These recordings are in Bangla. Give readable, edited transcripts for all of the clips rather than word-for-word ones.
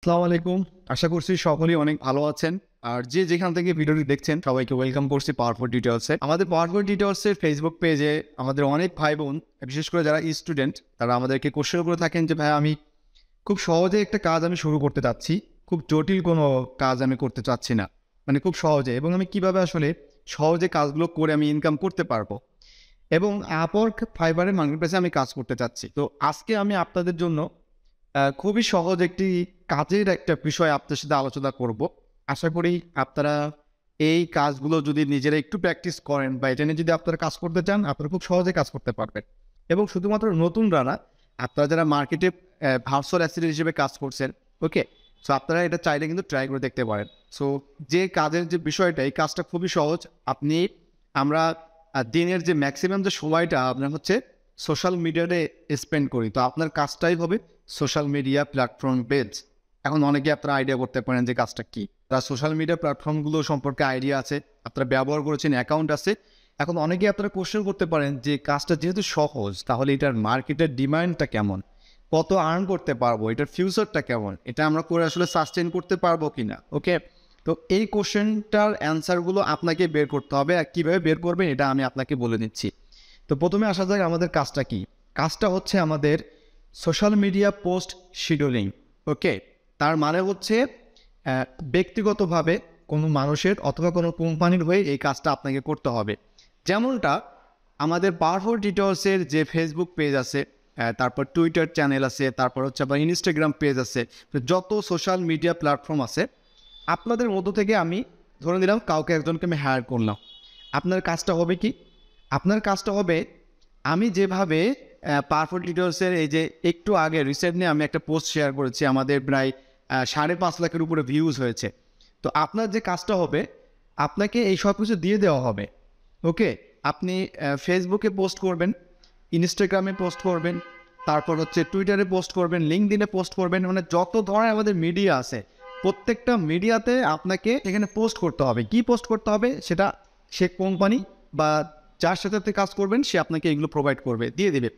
আসসালামু আলাইকুম। আশা করছি সকলেই অনেক ভালো আছেন। আর যে যেখান থেকে ভিডিওটি দেখছেন সবাইকে ওয়েলকাম করছি পাওয়ারফুল ডিটেইলসে। আমাদের পাওয়ারফুল ডিটেইলসের ফেসবুক পেজে আমাদের অনেক ভাই-বোন, বিশেষ করে যারা স্টুডেন্ট, তারা আমাদেরকে কোয়েশ্চেন করে থাকেন যে ভাই আমি খুব সহজে একটা কাজ আমি শুরু করতে চাচ্ছি। খুব জটিল কোনো কাজ আমি করতে চাচ্ছি না। মানে খুব সহজে, এবং আমি কিভাবে আসলে সহজে কাজগুলো করে আমি ইনকাম করতে পারবো। এবং Upwork, Fiverr এর মার্কেটপ্লেসে আমি কাজ করতে চাচ্ছি। তো আজকে আমি আপনাদের জন্য খুবই সহজ একটি কাজের একটা বিষয় আপনার সাথে আলোচনা করব। আশা করি আপনারা এই কাজগুলো যদি নিজেরা একটু প্র্যাকটিস করেন বা এটা নিয়ে যদি আপনারা কাজ করতে চান, আপনারা খুব সহজে কাজ করতে পারবেন। এবং শুধুমাত্র নতুনরা না, আপনারা যারা মার্কেটে ভার্চুয়াল অ্যাসিস্ট্যান্ট হিসেবে কাজ করছেন, ওকে? সো আপনারা এটা চাইলে কিন্তু ট্রাই করে দেখতে পারেন। সো যে কাজের যে বিষয়টা, এই কাজটা খুবই সহজ। আমরা দিনের যে ম্যাক্সিমাম যে সময়টা আপনার হচ্ছে সোশ্যাল মিডিয়াতে স্পেন্ড করি। তো আপনার কাজটাই হবে সোশ্যাল মিডিয়া প্ল্যাটফর্ম পেজ। এখন অনেকে আপনারা আইডিয়া করতে পারেন যে কাজটা কী। তারা সোশ্যাল মিডিয়া প্ল্যাটফর্মগুলো সম্পর্কে আইডিয়া আছে, আপনারা ব্যবহার করেছেন, অ্যাকাউন্ট আছে। এখন অনেকে আপনারা কোয়েশ্চেন করতে পারেন যে কাজটা যেহেতু সহজ, তাহলে এটার মার্কেটের ডিমান্ডটা কেমন? কত আর্ন করতে পারবো? এটার ফিউচারটা কেমন? এটা আমরা করে আসলে সাস্টেইন করতে পারবো কিনা? ওকে? তো এই কোয়েশ্চেনটার অ্যান্সারগুলো আপনাকে বের করতে হবে। আর কীভাবে বের করবেন এটা আমি আপনাকে বলে দিচ্ছি। তো প্রথমে আসা যাক আমাদের কাজটা কী? কাজটা হচ্ছে আমাদের সোশ্যাল মিডিয়া পোস্ট শিডিউলিং। ওকে? তার মানে হচ্ছে ব্যক্তিগতভাবে কোনো মানুষের অথবা কোনো কোম্পানির হয়ে এই কাজটা আপনাকে করতে হবে। যেমনটা আমাদের পাওয়ারফুল ডিটেইলসের যে ফেসবুক পেজ আছে, তারপর টুইটার চ্যানেল আছে, তারপর হচ্ছে আবার ইনস্টাগ্রাম পেজ আছে, যত সোশ্যাল মিডিয়া প্ল্যাটফর্ম আছে, আপনাদের মধ্য থেকে আমি ধরে নিলাম কাউকে একজনকে আমি হায়ার করলাম। আপনার কাজটা হবে কি? আপনার কাজটা হবে, আমি যেভাবে পাওয়ারফুল ডিটেইলসের এই যে একটু আগে রিসেন্টলি আমি একটা পোস্ট শেয়ার করেছি, আমাদের প্রায় ৫.৫ লাখের উপরে ভিউজ হয়েছে। তো আপনার যে কাজটা হবে, আপনাকে এই সব কিছু দিয়ে দেওয়া হবে। ওকে? আপনি ফেসবুকে পোস্ট করবেন, ইনস্টাগ্রামে পোস্ট করবেন, তারপর হচ্ছে টুইটারে পোস্ট করবেন, লিঙ্কডইনে পোস্ট করবেন। মানে যত ধরনের আমাদের মিডিয়া আছে, প্রত্যেকটা মিডিয়াতে আপনাকে এখানে পোস্ট করতে হবে। কি পোস্ট করতে হবে? সেটা সে কোম্পানি বা যার সাথে আপনি কাজ করবেন সে আপনাকে এগুলো প্রোভাইড করবে, দিয়ে দেবে।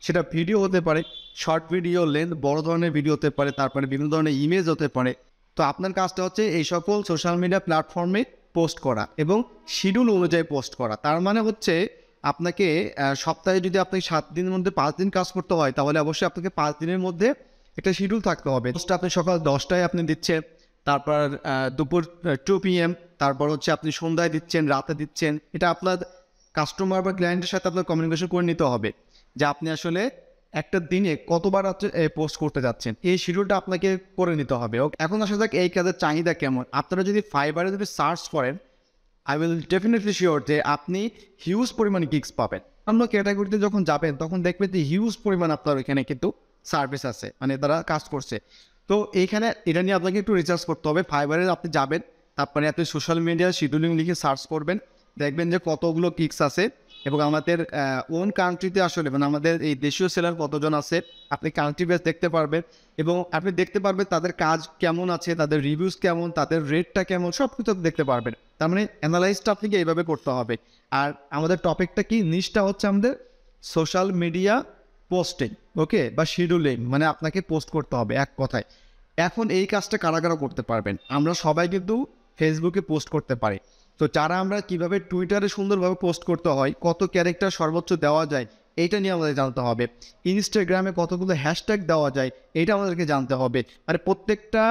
সেটা ভিডিও হতে পারে, শর্ট ভিডিও, লেন্থ বড় ধরনের ভিডিও হতে পারে, তারপরে বিভিন্ন ধরনের ইমেজ হতে পারে। তো আপনার কাজটা হচ্ছে এই সকল সোশ্যাল মিডিয়া প্ল্যাটফর্মে পোস্ট করা এবং শিডিউল অনুযায়ী পোস্ট করা। তার মানে হচ্ছে আপনাকে সপ্তাহে যদি আপনি ৭ দিনের মধ্যে ৫ দিন কাজ করতে হয়, তাহলে অবশ্যই আপনাকে ৫ দিনের মধ্যে একটা শিডিউল থাকতে হবে। পোস্টটা আপনি সকাল ১০টায় আপনি দিচ্ছেন, তারপর দুপুর 2 PM, তারপর হচ্ছে আপনি সন্ধ্যায় দিচ্ছেন, রাতে দিচ্ছেন। এটা আপনার কাস্টমার বা ক্লায়েন্টের সাথে আপনার কমিউনিকেশন করে নিতে হবে যে আপনি আসলে একটা দিনে কতবার হচ্ছে পোস্ট করতে যাচ্ছেন। এই শিডিউলটা আপনাকে করে নিতে হবে। এখন আসা যাক এই কাজের চাহিদা কেমন। আপনারা যদি ফাইবারে যদি সার্চ করেন, আই উইল ডেফিনেটলি শিওর যে আপনি হিউজ পরিমাণে গিগস পাবেন। অন্য ক্যাটাগরিতে যখন যাবেন তখন দেখবেন যে হিউজ পরিমাণ আপনার ওইখানে কিন্তু সার্ভিস আছে, মানে তারা কাজ করছে। তো এইখানে এটা নিয়ে আপনাকে একটু রিসার্চ করতে হবে। ফাইবারে আপনি যাবেন, তারপরে আপনি সোশ্যাল মিডিয়া শিডিউলিং লিখে সার্চ করবেন, দেখবেন যে কতগুলো গিগস আছে এবং আমাদের ওন কান্ট্রিতে আসলে মানে আমাদের এই দেশীয় সেলার কতজন আছে আপনি কান্ট্রি বেস দেখতে পারবেন এবং আপনি দেখতে পারবেন তাদের কাজ কেমন আছে, তাদের রিভিউস কেমন, তাদের রেটটা কেমন, সব কিছু দেখতে পারবেন। তার মানে অ্যানালাইজটা আপনাকে এইভাবে করতে হবে। আর আমাদের টপিকটা কি, নিশটা হচ্ছে আমাদের সোশ্যাল মিডিয়া পোস্টিং, ওকে, বা শিডিউলিং, মানে আপনাকে পোস্ট করতে হবে এক কথায়। এখন এই কাজটা কারা কারা করতে পারবেন? আমরা সবাই কিন্তু ফেসবুকে পোস্ট করতে পারি। তো যারা আমরা কিভাবে টুইটারে সুন্দরভাবে পোস্ট করতে হয়, কত ক্যারেক্টার সর্বোচ্চ দেওয়া যায়, এইটা নিয়ে আমাদের জানতে হবে। ইনস্টাগ্রামে কতগুলো হ্যাশট্যাগ দেওয়া যায়, এইটা আমাদেরকে জানতে হবে। মানে প্রত্যেকটা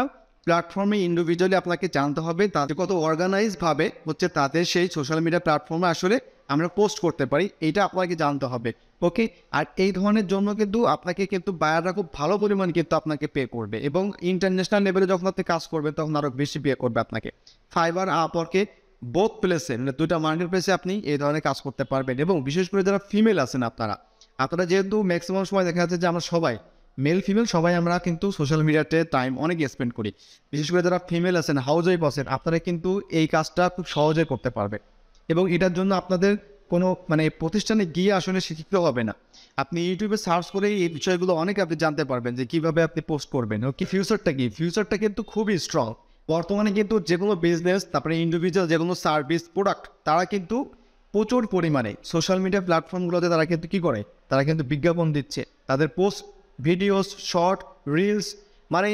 প্ল্যাটফর্মে ইন্ডিভিজুয়ালি আপনাকে জানতে হবে তাদের কত অর্গানাইজভাবে হচ্ছে তাদের সেই সোশ্যাল মিডিয়া প্ল্যাটফর্মে আসলে আমরা পোস্ট করতে পারি, এইটা আপনাকে জানতে হবে। ওকে? আর এই ধরনের জন্য কিন্তু আপনাকে কিন্তু বায়াররা খুব ভালো পরিমাণ কিন্তু আপনাকে পে করবে এবং ইন্টারন্যাশনাল লেভেলে যখন আপনি কাজ করবেন তখন আরও বেশি পে করবে আপনাকে। ফাইবার, আপওয়ার্কে বোথ প্লেসে, মানে দুইটা মার্কেট প্লেসে আপনি এই ধরনের কাজ করতে পারবেন। এবং বিশেষ করে যারা ফিমেল আছেন আপনারা যেহেতু ম্যাক্সিমাম সময় দেখা যাচ্ছে যে আমরা সবাই মেল ফিমেল সবাই আমরা কিন্তু সোশ্যাল মিডিয়াতে টাইম অনেক স্পেন্ড করি। বিশেষ করে যারা ফিমেল আছেন, হাউস ওয়াইফ আছেন, আপনারা কিন্তু এই কাজটা খুব সহজে করতে পারবেন এবং এটার জন্য আপনাদের কোনো মানে প্রতিষ্ঠানে গিয়ে আসলে শিখতে হবে না। আপনি ইউটিউবে সার্চ করে এই বিষয়গুলো অনেক আপনি জানতে পারবেন যে কীভাবে আপনি পোস্ট করবেন। ওকে? ফিউচারটা কি? ফিউচারটা কিন্তু খুবই স্ট্রং। বর্তমানে কিন্তু যে কোনো বিজনেস, তারপরে ইন্ডিভিজুয়াল যে কোনো সার্ভিস, প্রোডাক্ট, তারা কিন্তু প্রচুর পরিমাণে সোশ্যাল মিডিয়া প্ল্যাটফর্মগুলোতে তারা কিন্তু কী করে? তারা কিন্তু বিজ্ঞাপন দিচ্ছে। তাদের পোস্ট, ভিডিওস, শর্ট, রিলস, মানে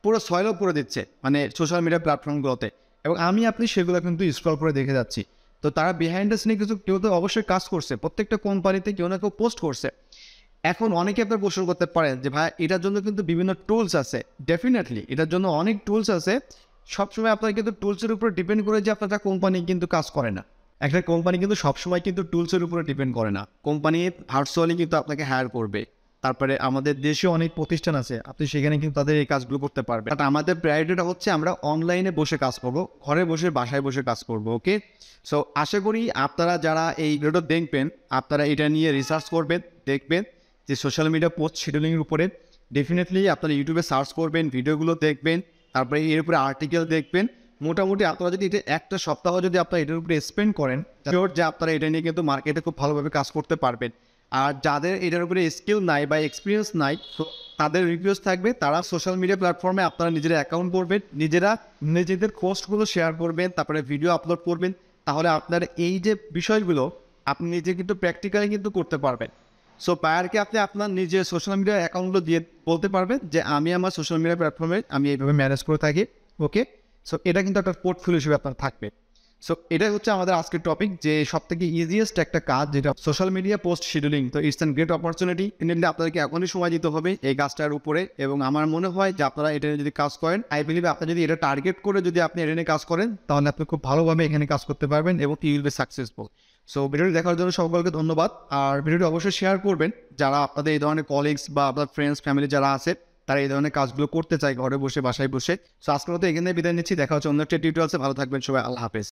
পুরো সয়েলও করে দিচ্ছে মানে সোশ্যাল মিডিয়া প্ল্যাটফর্মগুলোতে, এবং আমি আপনি সেগুলো কিন্তু স্ক্রল করে দেখে যাচ্ছি। তো তারা বিহাইন্ড দ্য সিনে কিছু কেউ তো অবশ্যই কাজ করছে, প্রত্যেকটা কোম্পানিতে কেউ না কেউ পোস্ট করছে। এখন অনেকে আপনার প্রশ্ন করতে পারেন যে ভাই এটার জন্য কিন্তু বিভিন্ন টুলস আছে। ডেফিনেটলি এটার জন্য অনেক টুলস আছে। সবসময় আপনার কিন্তু টুলসের উপর ডিপেন্ড করে যে আপনার কোম্পানি কিন্তু কাজ করে না। একটা কোম্পানি কিন্তু সবসময় কিন্তু টুলসের উপরে ডিপেন্ড করে না। কোম্পানি ভার্চুয়ালি কিন্তু আপনাকে হায়ার করবে। তারপরে আমাদের দেশে অনেক প্রতিষ্ঠান আছে, আপনি সেখানে কিন্তু তাদের এই কাজগুলো করতে পারবেন। বাট আমাদের প্রায়োরিটিটা হচ্ছে আমরা অনলাইনে বসে কাজ করব, ঘরে বসে বাসায় বসে কাজ করব। ওকে, সো আশা করি আপনারা যারা এই ভিডিওটা দেখবেন আপনারা এটা নিয়ে রিসার্চ করবেন, দেখবেন যে সোশ্যাল মিডিয়া পোস্ট শিডিউলিংয়ের উপরে। ডেফিনেটলি আপনারা ইউটিউবে সার্চ করবেন, ভিডিওগুলো দেখবেন, তারপরে এর উপরে আর্টিকেল দেখবেন। মোটামুটি আপনারা যদি এটা একটা সপ্তাহ যদি আপনারা এটার উপরে স্পেন্ড করেন, শিওর যে আপনারা এটা নিয়ে কিন্তু মার্কেটে খুব ভালোভাবে কাজ করতে পারবেন। আর যাদের এটার উপরে স্কিল নাই বা এক্সপিরিয়েন্স নাই, তো তাদের রিকোয়েস্ট থাকবে তারা সোশ্যাল মিডিয়া প্ল্যাটফর্মে আপনারা নিজেরা অ্যাকাউন্ট করবেন, নিজেরা নিজেদের পোস্টগুলো শেয়ার করবেন, তারপরে ভিডিও আপলোড করবেন। তাহলে আপনার এই যে বিষয়গুলো আপনি নিজে কিন্তু প্র্যাকটিক্যালি কিন্তু করতে পারবেন। সো বায়ারকে আপনি আপনার নিজের সোশ্যাল মিডিয়া অ্যাকাউন্টগুলো দিয়ে বলতে পারবেন যে আমি আমার সোশ্যাল মিডিয়া প্ল্যাটফর্মে আমি এইভাবে ম্যানেজ করে থাকি। ওকে, সো এটা কিন্তু একটা পোর্টফোলিও হিসেবে আপনার থাকবে। সো এটাই হচ্ছে আমাদের আজকের টপিক, যে সবথেকে ইজিয়েস্ট একটা কাজ যেটা সোশ্যাল মিডিয়া পোস্ট শিডিউলিং। তো ইটস অ্যান গ্রেট অপরচুনিটি। ইনডেডলি আপনাদেরকে এখনই সময় দিতে হবে এই কাজটার উপরে, এবং আমার মনে হয় যে আপনারা এটা যদি কাজ করেন, আই বিলিভ আপনি যদি এটা টার্গেট করে যদি আপনি এটা নিয়ে কাজ করেন, তাহলে আপনি খুব ভালোভাবে এখানে কাজ করতে পারবেন এবং you will be successful. So ভিডিওটি দেখার জন্য সকলকে ধন্যবাদ। আর ভিডিওটি অবশ্যই শেয়ার করবেন যারা আপনাদের এই ধরনের কলিগস বা আপনার ফ্রেন্ডস ফ্যামিলি যারা আছে তারা এই ধরনের কাজগুলো করতে চায় ঘরে বসে বাসায় বসে। সো আজকের মতো এখানে বিদায় নিচ্ছি, দেখা হচ্ছে অন্য একটা টিউটোরিয়ালসে। ভালো থাকবেন সবাই, আল্লাহ হাফেজ।